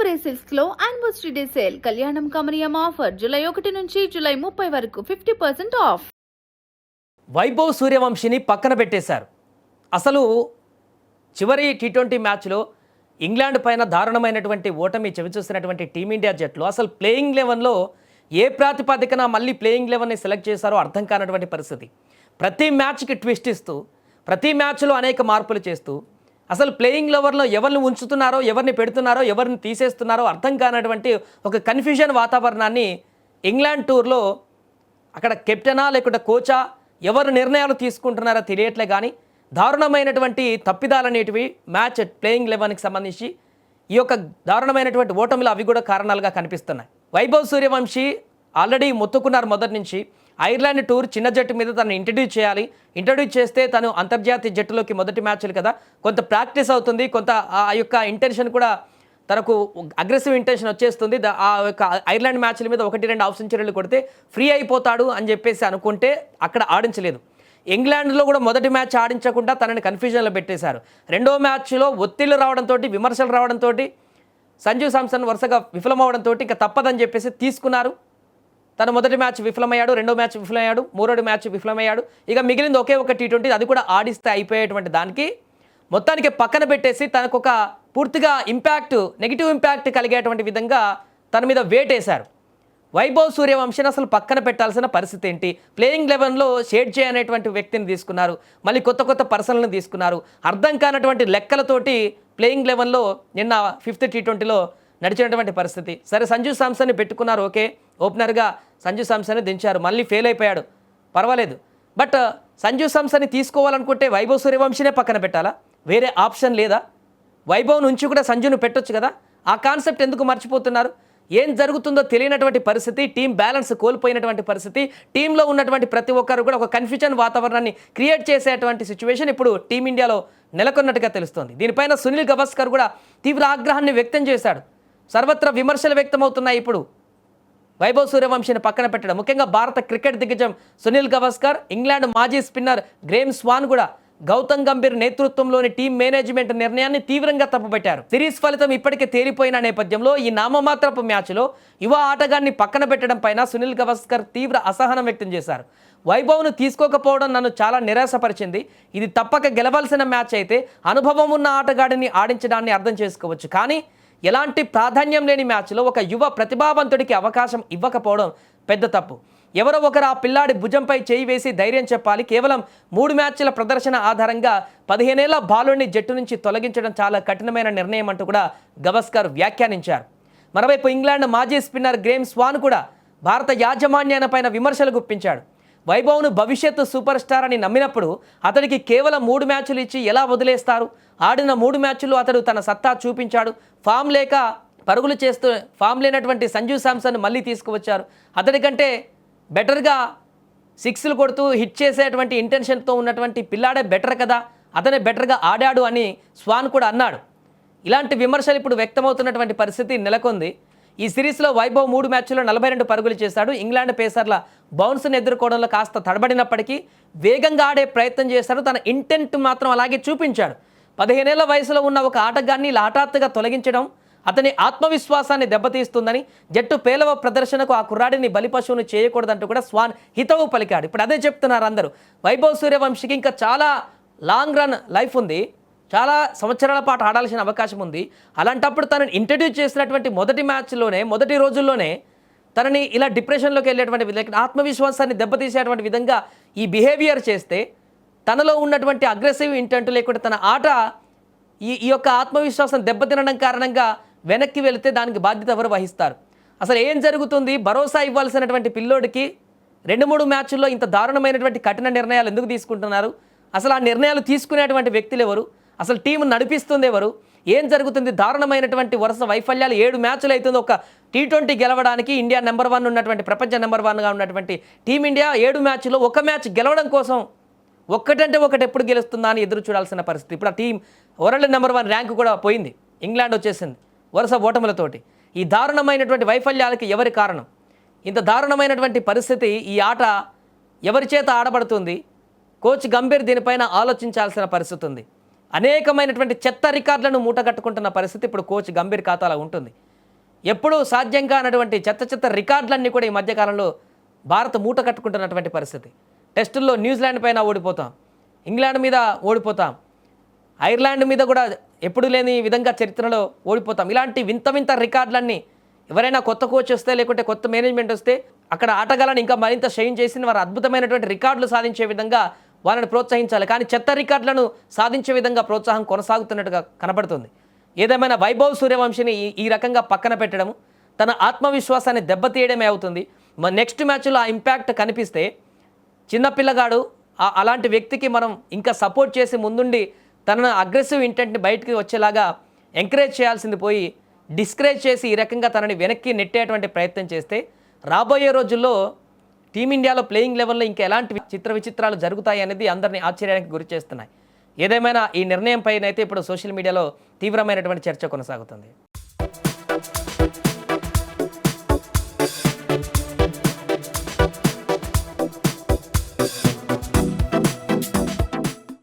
పరంపరే silks లో anniversary day sale కళ్యాణం కమనీయం ఆఫర్ జూలై 1 నుంచి జూలై 30 వరకు 50% ఆఫ్. వైభవ్ సూర్యవంశిని పక్కన పెట్టేశారు. అసలు చివరి టీ20 మ్యాచ్లో ఇంగ్లాండ్ పైన దారుణమైనటువంటి ఓటమి చవిచూసినటువంటి టీమిండియా జట్లు అసలు ప్లేయింగ్ లెవెన్లో ఏ ప్రాతిపదికన మళ్ళీ ప్లేయింగ్ లెవెన్ని సెలెక్ట్ చేశారో అర్థం కానటువంటి పరిస్థితి. ప్రతి మ్యాచ్కి ట్విస్ట్ ఇస్తూ ప్రతి మ్యాచ్లో అనేక మార్పులు చేస్తూ అసలు ప్లేయింగ్ లెవెన్లో ఎవరిని ఉంచుతున్నారో ఎవరిని పెడుతున్నారో ఎవరిని తీసేస్తున్నారో అర్థం కానటువంటి ఒక కన్ఫ్యూజన్ వాతావరణాన్ని ఇంగ్లాండ్ టూర్లో అక్కడ కెప్టెనా లేకుంటే కోచా ఎవరు నిర్ణయాలు తీసుకుంటున్నారో తెలియట్లే. కానీ దారుణమైనటువంటి తప్పిదాలనేటివి మ్యాచ్ ప్లేయింగ్ లెవెన్కి సంబంధించి ఈ యొక్క దారుణమైనటువంటి ఓటమిలు అవి కూడా కారణాలుగా కనిపిస్తున్నాయి. వైభవ్ సూర్యవంశి ఆల్రెడీ మొత్తుకున్నారు మొదటి నుంచి ఐర్లాండ్ టూర్ చిన్న జట్టు మీద తను ఇంట్రడ్యూస్ చేస్తే తను అంతర్జాతీయ జట్టులోకి మొదటి మ్యాచ్లు కదా కొంత ప్రాక్టీస్ అవుతుంది, కొంత ఆ యొక్క ఇంటెన్షన్ కూడా తనకు అగ్రెసివ్ ఇంటెన్షన్ వచ్చేస్తుంది. ఆ యొక్క ఐర్లాండ్ మ్యాచ్ల మీద 1-2 హాఫ్ సెంచరీలు కొడితే ఫ్రీ అయిపోతాడు అని చెప్పేసి అనుకుంటే అక్కడ ఆడించలేదు. ఇంగ్లాండ్లో కూడా మొదటి మ్యాచ్ ఆడించకుండా తనని కన్ఫ్యూజన్లో పెట్టేశారు. రెండో మ్యాచ్లో ఒత్తిళ్లు రావడంతో విమర్శలు రావడంతో సంజు శాంసన్ వరుసగా విఫలమవడంతో ఇంకా తప్పదని చెప్పేసి తీసుకున్నారు. తను మొదటి మ్యాచ్ విఫలమయ్యాడు, రెండో మ్యాచ్ విఫలమయ్యాడు, మూడో మ్యాచ్ విఫలమయ్యాడు. ఇక మిగిలింది ఒకే ఒక టీ20, అది కూడా ఆడిస్తే అయిపోయేటువంటి దానికి మొత్తానికి పక్కన పెట్టేసి తనకు ఒక పూర్తిగా నెగిటివ్ ఇంపాక్ట్ కలిగేటువంటి విధంగా తన మీద వేటేశారు. వైభవ్ సూర్యవంశిని అసలు పక్కన పెట్టాల్సిన పరిస్థితి ఏంటి? ప్లేయింగ్ లెవెన్లో షేడ్ చేయనేటువంటి వ్యక్తిని తీసుకున్నారు, మళ్ళీ కొత్త పర్సన్లను తీసుకున్నారు. అర్థం కానటువంటి లెక్కలతోటి ప్లేయింగ్ లెవెన్లో నిన్న 5th టీ20లో నడిచినటువంటి పరిస్థితి. సరే, సంజు శాంసన్ని పెట్టుకున్నారు, ఓకే, ఓపెనర్గా సంజు శాంసన్ని దించారు, మళ్ళీ ఫెయిల్ అయిపోయాడు, పర్వాలేదు. బట్ సంజు శాంసన్ని తీసుకోవాలనుకుంటే వైభవ్ సూర్యవంశినే పక్కన పెట్టాలా? వేరే ఆప్షన్ లేదా? వైభవ్ నుంచి కూడా సంజును పెట్టొచ్చు కదా. ఆ కాన్సెప్ట్ ఎందుకు మర్చిపోతున్నారు? ఏం జరుగుతుందో తెలియనటువంటి పరిస్థితి, టీం బ్యాలెన్స్ కోల్పోయినటువంటి పరిస్థితి, టీంలో ఉన్నటువంటి ప్రతి ఒక్కరు కూడా ఒక కన్ఫ్యూజన్ వాతావరణాన్ని క్రియేట్ చేసేటువంటి సిచ్యువేషన్ ఇప్పుడు టీమిండియాలో నెలకొన్నట్టుగా తెలుస్తోంది. దీనిపైన సునీల్ గవాస్కర్ కూడా తీవ్ర ఆగ్రహాన్ని వ్యక్తం చేశాడు. సర్వత్రా విమర్శలు వ్యక్తమవుతున్నాయి. ఇప్పుడు వైభవ్ సూర్యవంశిని పక్కన పెట్టడం, ముఖ్యంగా భారత క్రికెట్ దిగ్గజం సునీల్ గవాస్కర్, ఇంగ్లాండ్ మాజీ స్పిన్నర్ గ్రేమ్ స్వాన్ కూడా గౌతమ్ గంభీర్ నేతృత్వంలోని టీం మేనేజ్మెంట్ నిర్ణయాన్ని తీవ్రంగా తప్పుపట్టారు. సిరీస్ ఫలితం ఇప్పటికే తేలిపోయిన నేపథ్యంలో ఈ నామమాత్రపు మ్యాచ్లో యువ ఆటగాన్ని పక్కన పెట్టడం పైన సునీల్ గవాస్కర్ తీవ్ర అసహనం వ్యక్తం చేశారు. వైభవ్ను తీసుకోకపోవడం నన్ను చాలా నిరాశపరిచింది. ఇది తప్పక గెలవాల్సిన మ్యాచ్ అయితే అనుభవం ఉన్న ఆటగాడిని ఆడించడాన్ని అర్థం చేసుకోవచ్చు, కానీ ఎలాంటి ప్రాధాన్యం లేని మ్యాచ్లో ఒక యువ ప్రతిభావంతుడికి అవకాశం ఇవ్వకపోవడం పెద్ద తప్పు. ఎవరో ఒకరు ఆ పిల్లాడి భుజంపై చేయి వేసి ధైర్యం చెప్పాలి. కేవలం 3 మ్యాచ్ల ప్రదర్శన ఆధారంగా 15 ఏళ్ల బాలుడిని జట్టు నుంచి తొలగించడం చాలా కఠినమైన నిర్ణయం అంటూ కూడా గవాస్కర్ వ్యాఖ్యానించారు. మరోవైపు ఇంగ్లాండ్ మాజీ స్పిన్నర్ గ్రేమ్ స్వాన్ కూడా భారత యాజమాన్యాలపైన విమర్శలు గుప్పించాడు. వైభవ్ను భవిష్యత్తు సూపర్ స్టార్ అని నమ్మినప్పుడు అతడికి కేవలం 3 మ్యాచ్లు ఇచ్చి ఎలా వదిలేస్తారు? ఆడిన 3 మ్యాచ్ల్లో అతడు తన సత్తా చూపించాడు. ఫామ్ లేక పరుగులు చేస్తూ ఫామ్ లేనటువంటి సంజు శాంసన్ మళ్ళీ తీసుకువచ్చారు. అతడికంటే బెటర్గా 6లు కొడుతూ హిట్ చేసేటువంటి ఇంటెన్షన్తో ఉన్నటువంటి పిల్లాడే బెటర్ కదా, అతనే బెటర్గా ఆడాడు అని స్వాన్ కూడా అన్నాడు. ఇలాంటి విమర్శలు ఇప్పుడు వ్యక్తమవుతున్నటువంటి పరిస్థితి నెలకొంది. ఈ సిరీస్లో వైభవ్ 3 మ్యాచ్ల్లో 42 పరుగులు చేశాడు. ఇంగ్లాండ్ పేసర్ల బౌన్స్ను ఎదుర్కోవడంలో కాస్త తడబడినప్పటికీ వేగంగా ఆడే ప్రయత్నం చేశాడు. తన ఇంటెంట్ మాత్రం అలాగే చూపించాడు. 15 ఏళ్ల వయసులో ఉన్న ఒక ఆటగాన్ని ఇలా హఠాత్తుగా తొలగించడం అతని ఆత్మవిశ్వాసాన్ని దెబ్బతీస్తుందని, జట్టు పేలవ ప్రదర్శనకు ఆ కుర్రాడిని బలిపశువును చేయకూడదంటూ కూడా స్వాన్ హితవు పలికాడు. ఇప్పుడు అదే చెప్తున్నారు అందరూ. వైభవ్ సూర్యవంశికి ఇంకా చాలా లాంగ్ రన్ లైఫ్ ఉంది, చాలా సంవత్సరాల పాటు ఆడాల్సిన అవకాశం ఉంది. అలాంటప్పుడు తనని ఇంట్రడ్యూస్ చేసినటువంటి మొదటి రోజుల్లోనే తనని ఇలా డిప్రెషన్లోకి వెళ్ళేటువంటి ఆత్మవిశ్వాసాన్ని దెబ్బతీసేటువంటి విధంగా ఈ బిహేవియర్ చేస్తే తనలో ఉన్నటువంటి అగ్రెసివ్ ఇంటెంట్ లేకుంటే తన ఆట ఈ యొక్క ఆత్మవిశ్వాసం దెబ్బతినడం కారణంగా వెనక్కి వెళితే దానికి బాధ్యత ఎవరు వహిస్తారు? అసలు ఏం జరుగుతుంది? భరోసా ఇవ్వాల్సినటువంటి పిల్లోడికి 2-3 మ్యాచ్ల్లో ఇంత దారుణమైనటువంటి కఠిన నిర్ణయాలు ఎందుకు తీసుకుంటున్నారు? అసలు ఆ నిర్ణయాలు తీసుకునేటువంటి వ్యక్తులు ఎవరు? అసలు టీం నడిపిస్తుంది ఎవరు? ఏం జరుగుతుంది? దారుణమైనటువంటి వరుస వైఫల్యాలు. 7 మ్యాచ్లు అవుతుంది ఒక టీ20 గెలవడానికి. ఇండియా నెంబర్ 1 ఉన్నటువంటి, ప్రపంచ నెంబర్ 1గా ఉన్నటువంటి టీమిండియా 7 మ్యాచ్లో ఒక మ్యాచ్ గెలవడం కోసం ఒక్కటంటే ఒకటి ఎప్పుడు గెలుస్తుందా అని ఎదురు చూడాల్సిన పరిస్థితి. ఇప్పుడు ఆ టీం వరల్డ్ నెంబర్ 1 ర్యాంకు కూడా పోయింది, ఇంగ్లాండ్ వచ్చేసింది వరుస ఓటములతోటి. ఈ దారుణమైనటువంటి వైఫల్యాలకి ఎవరి కారణం? ఇంత దారుణమైనటువంటి పరిస్థితి, ఈ ఆట ఎవరి చేత ఆడబడుతుంది? కోచ్ గంభీర్ దీనిపైన ఆలోచించాల్సిన పరిస్థితి ఉంది. అనేకమైనటువంటి చెత్త రికార్డులను మూటగట్టుకుంటున్న పరిస్థితి ఇప్పుడు కోచ్ గంభీర్ ఖాతాలో ఉంటుంది. ఎప్పుడూ సాధ్యం కానటువంటి చెత్త రికార్డులన్నీ కూడా ఈ మధ్యకాలంలో భారత్ మూట కట్టుకుంటున్నటువంటి పరిస్థితి. టెస్టుల్లో న్యూజిలాండ్ పైన ఓడిపోతాం, ఇంగ్లాండ్ మీద ఓడిపోతాం, ఐర్లాండ్ మీద కూడా ఎప్పుడు లేని విధంగా చరిత్రలో ఓడిపోతాం. ఇలాంటి వింత రికార్డులన్నీ ఎవరైనా కొత్త కోచ్ వస్తే లేకుంటే కొత్త మేనేజ్మెంట్ వస్తే అక్కడ ఆటగాళ్ళని ఇంకా మరింత షైన్ చేసి వారు అద్భుతమైనటువంటి రికార్డులు సాధించే విధంగా వాళ్ళని ప్రోత్సహించాలి. కానీ చెత్త రికార్డులను సాధించే విధంగా ప్రోత్సాహం కొనసాగుతున్నట్టుగా కనబడుతుంది. ఏదేమైనా వైభవ్ సూర్యవంశిని ఈ రకంగా పక్కన పెట్టడం తన ఆత్మవిశ్వాసాన్ని దెబ్బతీయడమే అవుతుంది. నెక్స్ట్ మ్యాచ్లో ఆ ఇంపాక్ట్ కనిపిస్తే చిన్నపిల్లగాడు అలాంటి వ్యక్తికి మనం ఇంకా సపోర్ట్ చేసి ముందుండి తన అగ్రెసివ్ ఇంటెంట్ని బయటికి వచ్చేలాగా ఎంకరేజ్ చేయాల్సింది పోయి డిస్కరేజ్ చేసి ఈ రకంగా తనని వెనక్కి నెట్టేటువంటి ప్రయత్నం చేస్తే రాబోయే రోజుల్లో టీమిండియాలో ప్లేయింగ్ లెవెల్లో ఇంకా ఎలాంటి విచిత్రాలు జరుగుతాయి అనేది అందరినీ ఆశ్చర్యానికి గురి చేస్తున్నాయి. ఏదేమైనా ఈ నిర్ణయం పైన అయితే ఇప్పుడు సోషల్ మీడియాలో తీవ్రమైనటువంటి చర్చ కొనసాగుతుంది.